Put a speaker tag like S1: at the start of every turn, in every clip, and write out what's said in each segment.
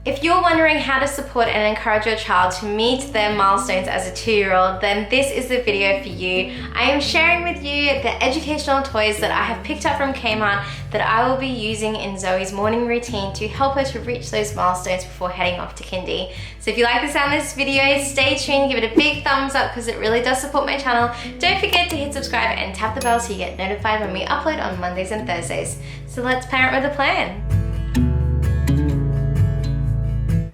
S1: If you're wondering how to support and encourage your child to meet their milestones as a 2-year-old, then this is the video for you. I am sharing with you the educational toys that I have picked up from Kmart that I will be using in Zoe's morning routine to help her to reach those milestones before heading off to kindy. So if you like the sound of this video, stay tuned, give it a big thumbs up because it really does support my channel. Don't forget to hit subscribe and tap the bell so you get notified when we upload on Mondays and Thursdays. So let's parent with a plan.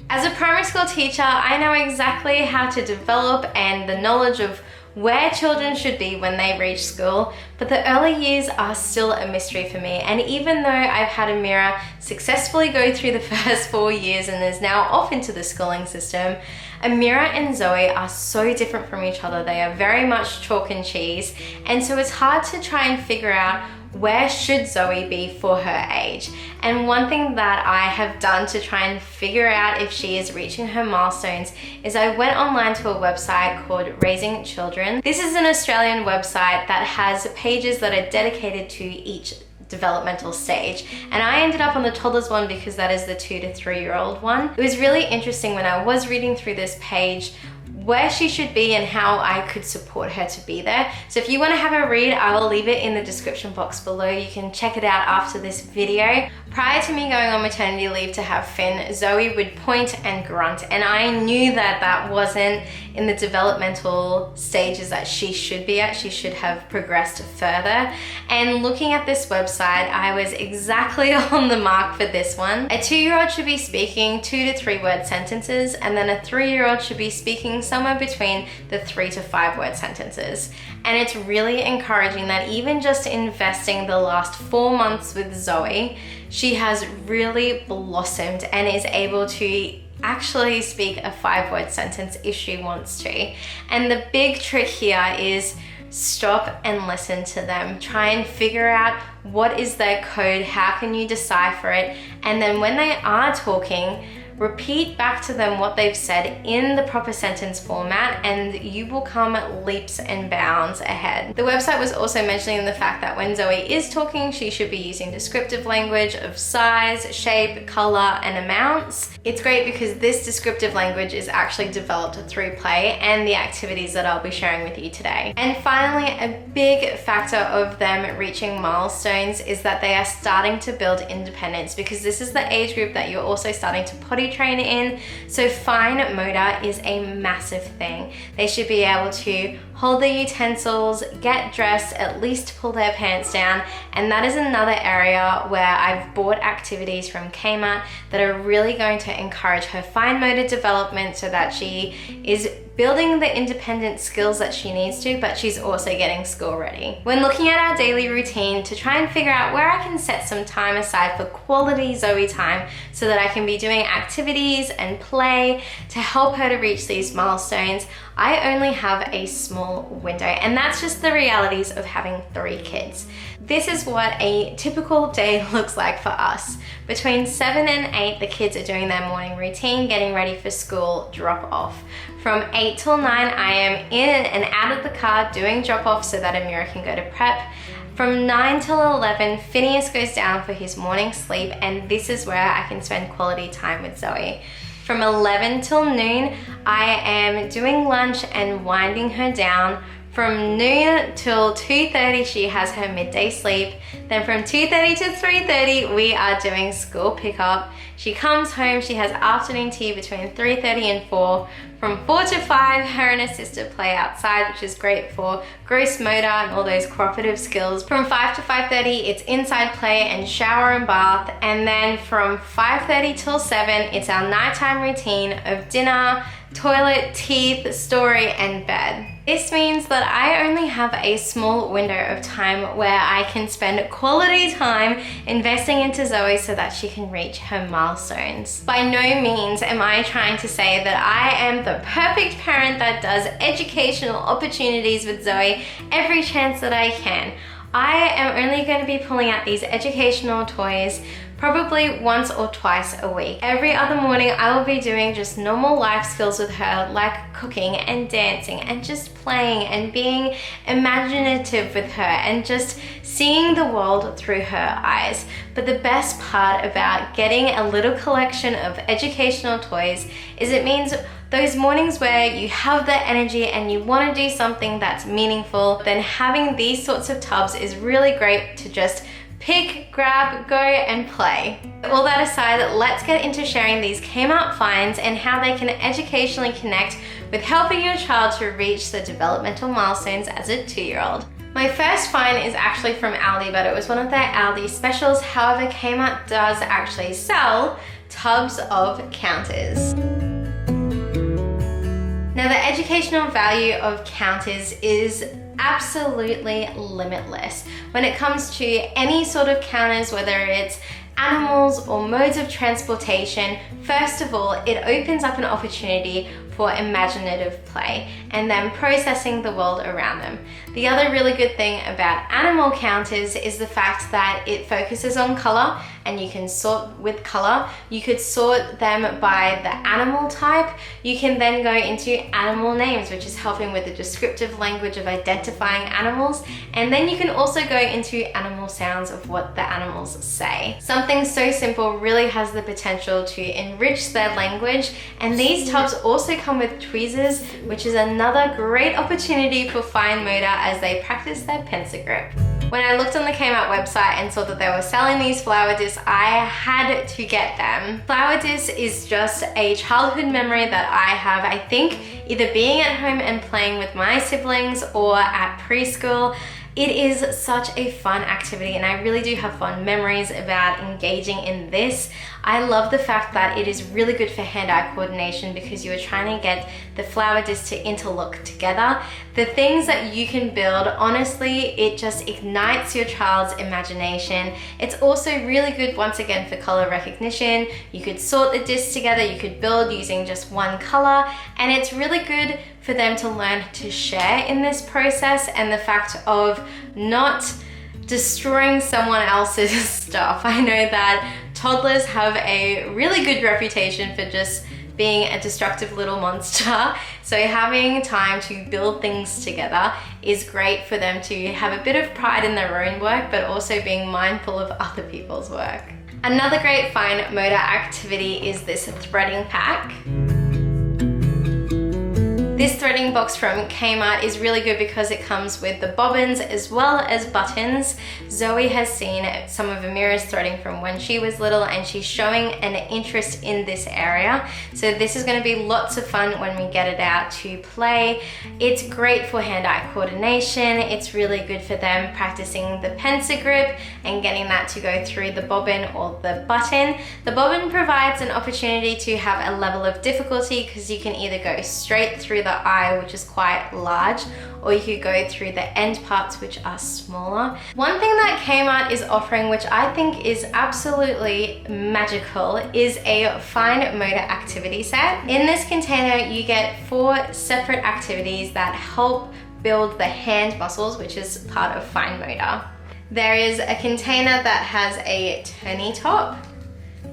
S1: As a primary school teacher, I know exactly how to develop and the knowledge of where children should be when they reach school, but the early years are still a mystery for me. And even though I've had Amira successfully go through the first 4 years and is now off into the schooling system, Amira and Zoe are so different from each other. They are very much chalk and cheese, and so it's hard to try and figure out where should Zoe be for her age. And one thing that I have done to try and figure out if she is reaching her milestones is I went online to a website called Raising Children. This is an Australian website that has pages that are dedicated to each developmental stage, and I ended up on the toddlers one because that is the 2 to 3-year-old one. It was really interesting when I was reading through this page where she should be and how I could support her to be there. So if you want to have a read, I will leave it in the description box below. You can check it out after this video. Prior to me going on maternity leave to have Finn, Zoe would point and grunt, and I knew that that wasn't in the developmental stages that she should be at. She should have progressed further. And looking at this website, I was exactly on the mark for this one. A 2-year-old should be speaking 2 to 3 word sentences, and then a 3-year-old should be speaking somewhere between the 3 to 5 word sentences. And it's really encouraging that even just investing the last 4 months with Zoe, she has really blossomed and is able to actually speak a 5-word sentence if she wants to. And the big trick here is stop and listen to them. Try and figure out what is their code, how can you decipher it, and then when they are talking, repeat back to them what they've said in the proper sentence format, and you will come leaps and bounds ahead. The website was also mentioning the fact that when Zoe is talking, she should be using descriptive language of size, shape, color, and amounts. It's great because this descriptive language is actually developed through play and the activities that I'll be sharing with you today. And finally, a big factor of them reaching milestones is that they are starting to build independence, because this is the age group that you're also starting to potty train in. So fine motor is a massive thing. They should be able to hold their utensils, get dressed, at least pull their pants down. And that is another area where I've bought activities from Kmart that are really going to encourage her fine motor development so that she is building the independent skills that she needs to, but she's also getting school ready. When looking at our daily routine to try and figure out where I can set some time aside for quality Zoe time so that I can be doing activities and play to help her to reach these milestones, I only have a small window, and that's just the realities of having 3 kids. This is what a typical day looks like for us. Between 7 and 8, the kids are doing their morning routine, getting ready for school drop off. From 8 till 9, I am in and out of the car doing drop off so that Amira can go to prep. From 9 till 11, Phineas goes down for his morning sleep, and this is where I can spend quality time with Zoe. From 11 till noon, I am doing lunch and winding her down. From noon till 2:30, she has her midday sleep. Then from 2:30 to 3:30, we are doing school pickup. She comes home, she has afternoon tea between 3:30 and 4. From 4 to 5, her and her sister play outside, which is great for gross motor and all those cooperative skills. From 5 to 5:30, it's inside play and shower and bath. And then from 5:30 till 7, it's our nighttime routine of dinner, toilet, teeth, story, and bed. This means that I only have a small window of time where I can spend quality time investing into Zoe so that she can reach her milestones. By no means am I trying to say that I am the perfect parent that does educational opportunities with Zoe every chance that I can. I am only going to be pulling out these educational toys probably once or twice a week. Every other morning I will be doing just normal life skills with her, like cooking and dancing and just playing and being imaginative with her and just seeing the world through her eyes. But the best part about getting a little collection of educational toys is it means those mornings where you have the energy and you want to do something that's meaningful, then having these sorts of tubs is really great to just pick, grab, go and play. All that aside, let's get into sharing these Kmart finds and how they can educationally connect with helping your child to reach the developmental milestones as a 2-year-old. My first find is actually from Aldi, but it was one of their Aldi specials. However, Kmart does actually sell tubs of counters. Now, the educational value of counters is absolutely limitless. When it comes to any sort of counters, whether it's animals or modes of transportation, first of all, it opens up an opportunity for imaginative play and then processing the world around them. The other really good thing about animal counters is the fact that it focuses on color and you can sort with color. You could sort them by the animal type. You can then go into animal names, which is helping with the descriptive language of identifying animals. And then you can also go into animal sounds of what the animals say. Something so simple really has the potential to enrich their language. And these tubs also come with tweezers, which is another great opportunity for fine motor as they practice their pencil grip. When I looked on the Kmart website and saw that they were selling these flower discs, I had to get them. Flower discs is just a childhood memory that I have. I think either being at home and playing with my siblings or at preschool. It is such a fun activity and I really do have fond memories about engaging in this. I love the fact that it is really good for hand-eye coordination because you are trying to get the flower disc to interlock together. The things that you can build, honestly, it just ignites your child's imagination. It's also really good, once again, for color recognition. You could sort the discs together, you could build using just one color, and it's really good for them to learn to share in this process and the fact of not destroying someone else's stuff. I know that toddlers have a really good reputation for just being a destructive little monster. So having time to build things together is great for them to have a bit of pride in their own work, but also being mindful of other people's work. Another great fine motor activity is this threading pack. This threading box from Kmart is really good because it comes with the bobbins as well as buttons. Zoe has seen some of Amira's threading from when she was little and she's showing an interest in this area. So this is going to be lots of fun when we get it out to play. It's great for hand-eye coordination. It's really good for them practicing the pencil grip and getting that to go through the bobbin or the button. The bobbin provides an opportunity to have a level of difficulty because you can either go straight through the eye, which is quite large, or you could go through the end parts, which are smaller. One thing that Kmart is offering, which I think is absolutely magical, is a fine motor activity set. In this container, you get 4 separate activities that help build the hand muscles, which is part of fine motor. There is a container that has a turny top,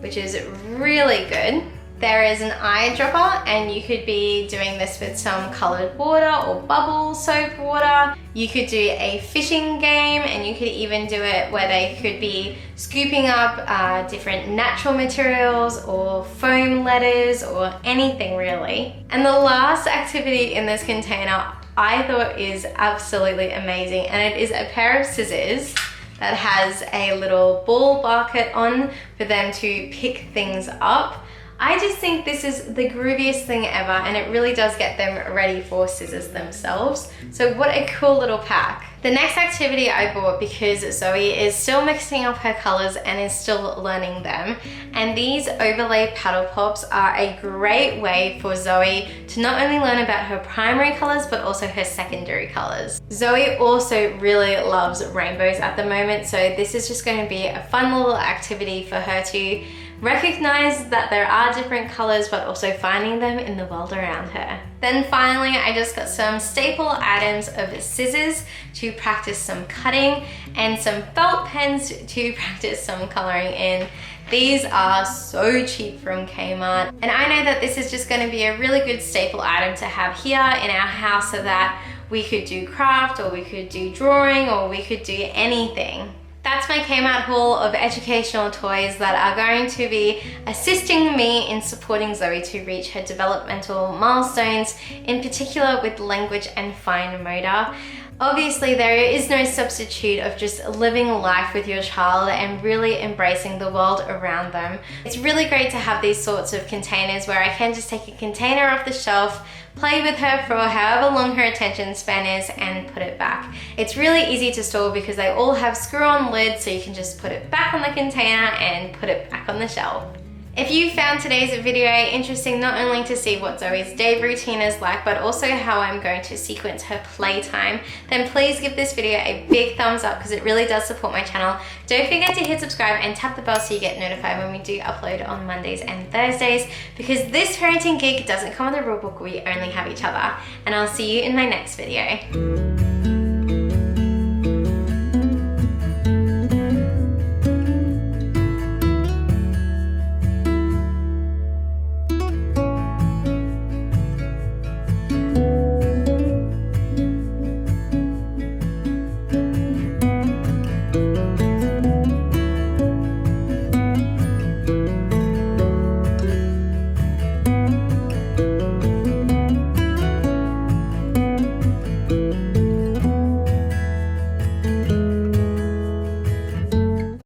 S1: which is really good. There is an eyedropper, and you could be doing this with some colored water or bubble soap water. You could do a fishing game, and you could even do it where they could be scooping up different natural materials or foam letters or anything really. And the last activity in this container I thought is absolutely amazing, and it is a pair of scissors that has a little ball bucket on for them to pick things up. I just think this is the grooviest thing ever, and it really does get them ready for scissors themselves. So what a cool little pack. The next activity I bought because Zoe is still mixing up her colors and is still learning them. And these overlay paddle pops are a great way for Zoe to not only learn about her primary colors, but also her secondary colors. Zoe also really loves rainbows at the moment, so this is just going to be a fun little activity for her to recognize that there are different colors, but also finding them in the world around her. Then finally, I just got some staple items of scissors to practice some cutting and some felt pens to practice some coloring in. These are so cheap from Kmart, and I know that this is just going to be a really good staple item to have here in our house so that we could do craft, or we could do drawing, or we could do anything. That's my Kmart haul of educational toys that are going to be assisting me in supporting Zoe to reach her developmental milestones, in particular with language and fine motor. Obviously, there is no substitute of just living life with your child and really embracing the world around them. It's really great to have these sorts of containers where I can just take a container off the shelf, play with her for however long her attention span is, and put it back. It's really easy to store because they all have screw-on lids, so you can just put it back on the container and put it back on the shelf. If you found today's video interesting, not only to see what Zoe's day routine is like, but also how I'm going to sequence her playtime, then please give this video a big thumbs up because it really does support my channel. Don't forget to hit subscribe and tap the bell so you get notified when we do upload on Mondays and Thursdays, because this parenting gig doesn't come with a rulebook, we only have each other. And I'll see you in my next video.